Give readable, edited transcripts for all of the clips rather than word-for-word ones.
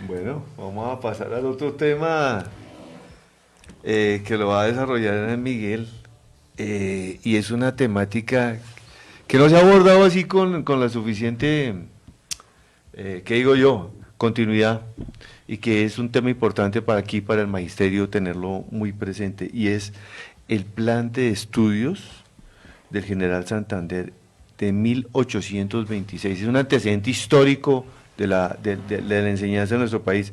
Bueno, vamos a pasar al otro tema que lo va a desarrollar Miguel. Y es una temática que no se ha abordado así con la suficiente, ¿qué digo yo? Continuidad. Y que es un tema importante para aquí, para el magisterio, tenerlo muy presente. Y es el plan de estudios del general Santander de 1826. Es un antecedente histórico de la enseñanza en nuestro país,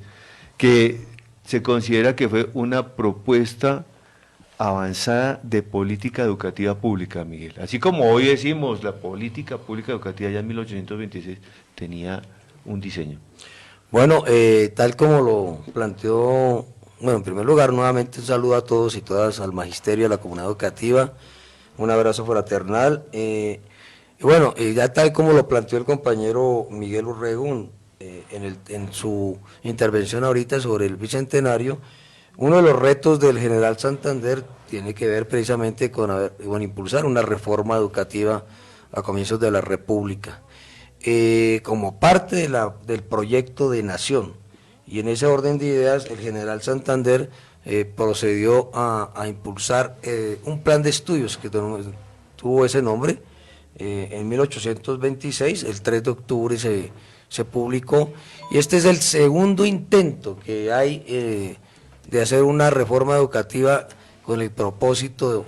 que se considera que fue una propuesta avanzada de política educativa pública, Miguel. Así como hoy decimos, la política pública educativa ya en 1826 tenía un diseño. Bueno, tal como lo planteó, bueno, en primer lugar, nuevamente un saludo a todos y todas, al magisterio, a la comunidad educativa, un abrazo fraternal. Y bueno, ya tal como lo planteó el compañero Miguel Urrego en su intervención ahorita sobre el bicentenario, uno de los retos del General Santander tiene que ver precisamente con impulsar una reforma educativa a comienzos de la República, como parte del proyecto de nación. Y en ese orden de ideas, el General Santander procedió a impulsar un plan de estudios que tuvo ese nombre. En 1826, el 3 de octubre se publicó, y este es el segundo intento que hay de hacer una reforma educativa con el propósito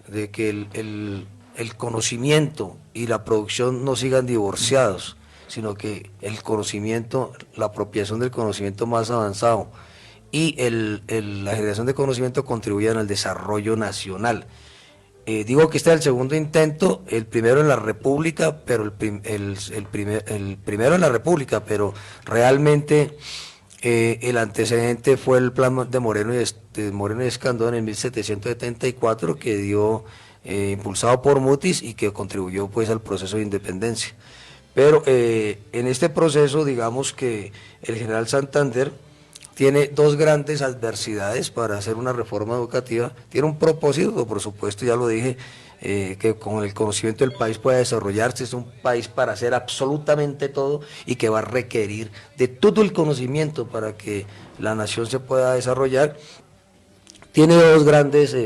de que el conocimiento y la producción no sigan divorciados, sino que el conocimiento, la apropiación del conocimiento más avanzado y la generación de conocimiento contribuyan al desarrollo nacional. Digo que este es el segundo intento, el primero en la República, pero el primero en la República, pero realmente el antecedente fue el plan de Moreno y Escandón en 1774, que dio, impulsado por Mutis, y que contribuyó pues al proceso de independencia. Pero en este proceso, digamos que el general Santander tiene dos grandes adversidades para hacer una reforma educativa. Tiene un propósito, por supuesto, ya lo dije, que con el conocimiento del país pueda desarrollarse. Es un país para hacer absolutamente todo y que va a requerir de todo el conocimiento para que la nación se pueda desarrollar. Tiene dos grandes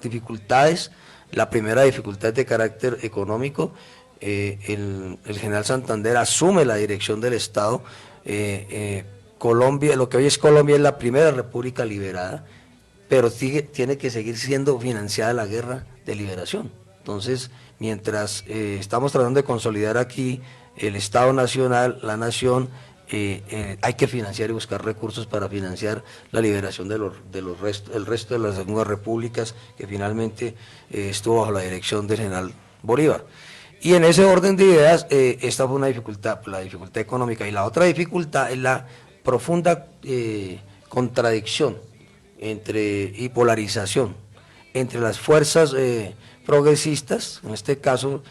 dificultades. La primera dificultad es de carácter económico. El general Santander asume la dirección del Estado. Colombia, lo que hoy es Colombia, es la primera república liberada, pero tiene que seguir siendo financiada la guerra de liberación. Entonces, mientras estamos tratando de consolidar aquí el Estado Nacional, la nación, hay que financiar y buscar recursos para financiar la liberación el resto de las nuevas repúblicas que finalmente estuvo bajo la dirección del general Bolívar. Y en ese orden de ideas, esta fue una dificultad, la dificultad económica, y la otra dificultad es la profunda contradicción y polarización entre las fuerzas progresistas, en este caso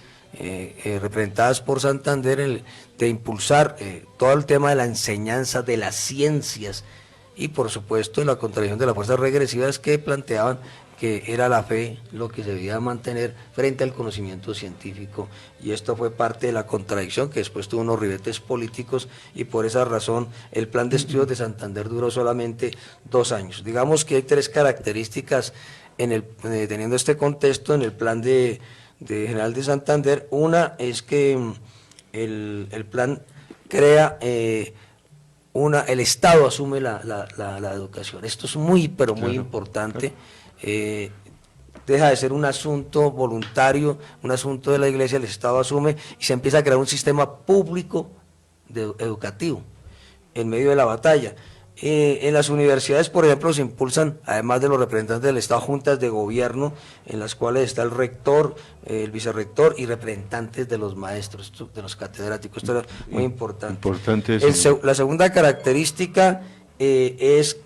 representadas por Santander, de impulsar todo el tema de la enseñanza de las ciencias, y por supuesto la contradicción de las fuerzas regresivas que planteaban que era la fe lo que se debía mantener frente al conocimiento científico, y esto fue parte de la contradicción que después tuvo unos ribetes políticos, y por esa razón el plan de estudios de Santander duró solamente 2 años. Digamos que hay tres características teniendo este contexto en el plan de General de Santander. Una es que el plan crea el Estado asume la educación. Esto es muy, pero muy importante. Deja de ser un asunto voluntario, un asunto de la Iglesia. El Estado asume y se empieza a crear un sistema público educativo en medio de la batalla. En las universidades, por ejemplo, se impulsan, además de los representantes del Estado, juntas de gobierno, en las cuales está el rector, el vicerrector y representantes de los maestros, de los catedráticos. Esto es muy importante. La segunda característica es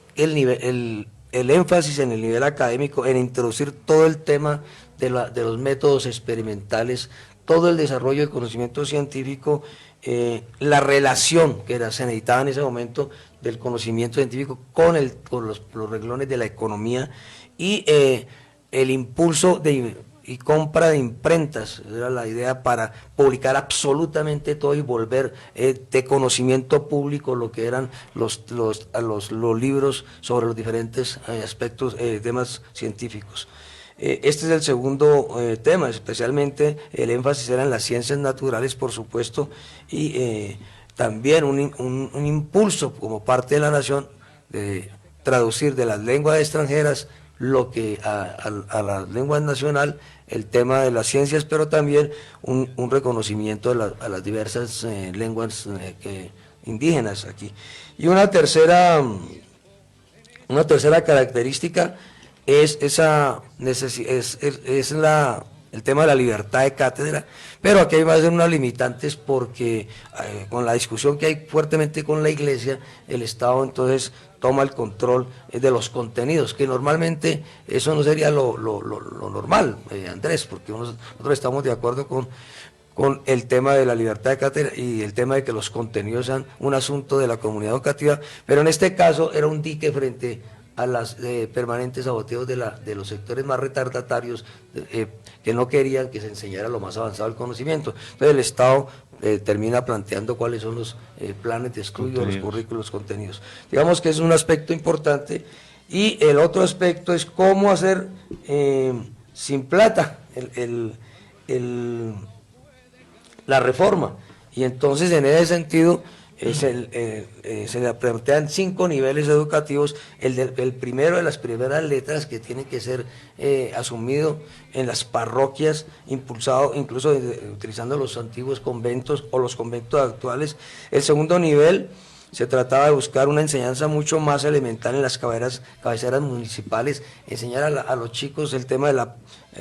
el énfasis en el nivel académico, en introducir todo el tema de los métodos experimentales, todo el desarrollo del conocimiento científico, la relación que se necesitaba en ese momento del conocimiento científico con los renglones de la economía, y el impulso y compra de imprentas, era la idea para publicar absolutamente todo y volver de conocimiento público lo que eran los libros sobre los diferentes aspectos, temas científicos. Este es el segundo tema, especialmente el énfasis era en las ciencias naturales, por supuesto, y también un impulso como parte de la nación de traducir de las lenguas extranjeras lo que a la lengua nacional, el tema de las ciencias, pero también un reconocimiento a las diversas lenguas indígenas aquí. Y una tercera característica es el tema de la libertad de cátedra, pero aquí hay más de unas limitantes porque con la discusión que hay fuertemente con la Iglesia, el Estado entonces toma el control de los contenidos, que normalmente eso no sería lo normal, Andrés, porque nosotros estamos de acuerdo con el tema de la libertad de cátedra y el tema de que los contenidos sean un asunto de la comunidad educativa, pero en este caso era un dique frente a las permanentes saboteos de los sectores más retardatarios que no querían que se enseñara lo más avanzado del conocimiento. Entonces el Estado termina planteando cuáles son los planes de estudio, los currículos, los contenidos. Digamos que es un aspecto importante, y el otro aspecto es cómo hacer sin plata la reforma, y entonces en ese sentido se le plantean 5 niveles educativos. El primero de las primeras letras, que tiene que ser asumido en las parroquias, impulsado incluso utilizando los antiguos conventos o los conventos actuales. El segundo nivel se trataba de buscar una enseñanza mucho más elemental en las cabeceras municipales, enseñar a los chicos el tema de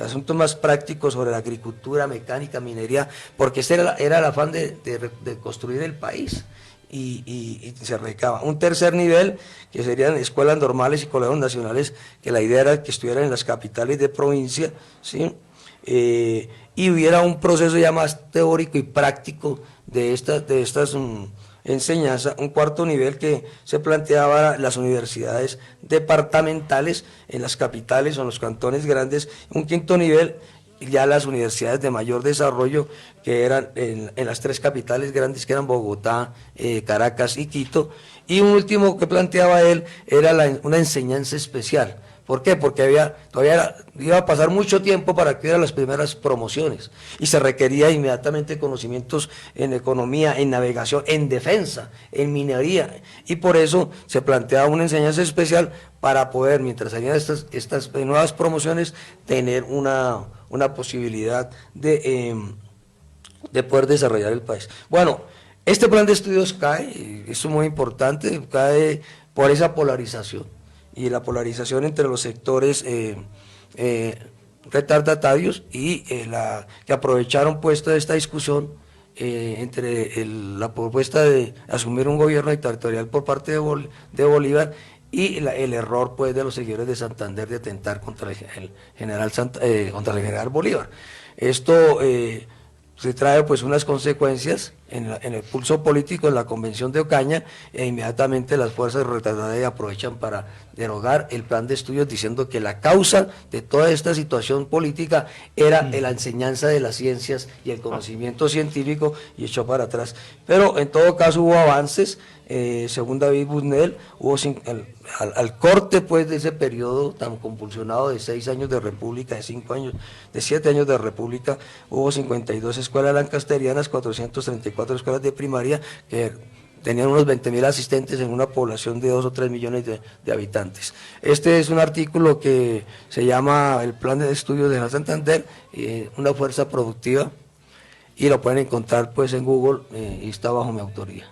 asuntos más prácticos sobre la agricultura, mecánica, minería, porque ese era el afán de construir el país. Y se recaba. Un tercer nivel, que serían escuelas normales y colegios nacionales, que la idea era que estuvieran en las capitales de provincia, ¿sí? Y hubiera un proceso ya más teórico y práctico de estas enseñanzas. Un cuarto nivel que se planteaba las universidades departamentales en las capitales o en los cantones grandes. Un quinto nivel, ya las universidades de mayor desarrollo, que eran en las 3 capitales grandes, que eran Bogotá, Caracas y Quito. Y un último que planteaba él era una enseñanza especial. ¿Por qué? Porque todavía iba a pasar mucho tiempo para que hubieran las primeras promociones, y se requería inmediatamente conocimientos en economía, en navegación, en defensa, en minería, y por eso se planteaba una enseñanza especial para poder, mientras salían estas nuevas promociones, tener una posibilidad de poder desarrollar el país. Bueno, este plan de estudios cae, eso es muy importante, cae por esa polarización, y la polarización entre los sectores retardatarios y que aprovecharon pues toda esta discusión entre la propuesta de asumir un gobierno dictatorial por parte de Bolívar, y el error pues de los seguidores de Santander de atentar contra el general Bolívar. Esto se trae pues unas consecuencias en el pulso político en la convención de Ocaña, e inmediatamente las fuerzas retardadas aprovechan para derogar el plan de estudios, diciendo que la causa de toda esta situación política era la enseñanza de las ciencias y el conocimiento científico, y echó para atrás. Pero en todo caso hubo avances. Según David Busnel, al corte pues de ese periodo tan convulsionado de 6 años de república, de 7 años de república, hubo 52 escuelas lancasterianas, 434 escuelas de primaria, que tenían unos 20.000 asistentes en una población de 2 o 3 millones de habitantes. Este es un artículo que se llama El Plan de Estudios de Santander, una fuerza productiva, y lo pueden encontrar pues en Google, y está bajo mi autoría.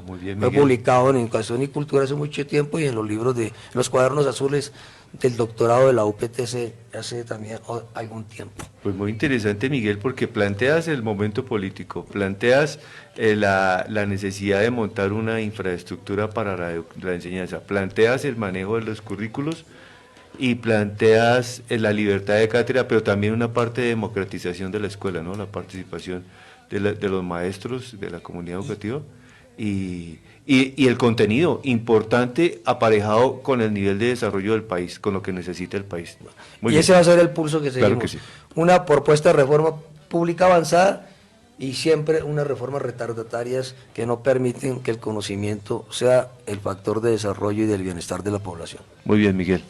Muy bien, Fue Miguel. publicado en Educación y Cultura hace mucho tiempo, y en los libros los cuadernos azules del doctorado de la UPTC hace también algún tiempo. Pues muy interesante, Miguel, porque planteas el momento político, planteas la necesidad de montar una infraestructura para la enseñanza, planteas el manejo de los currículos y planteas la libertad de cátedra, pero también una parte de democratización de la escuela, ¿no? La participación de los maestros, de la comunidad educativa. y el contenido importante aparejado con el nivel de desarrollo del país, con lo que necesita el país. Muy y bien. ese va a ser el pulso que seguimos. Claro que sí. Una propuesta de reforma pública avanzada y siempre unas reformas retardatarias que no permiten que el conocimiento sea el factor de desarrollo y del bienestar de la población. Muy bien, Miguel.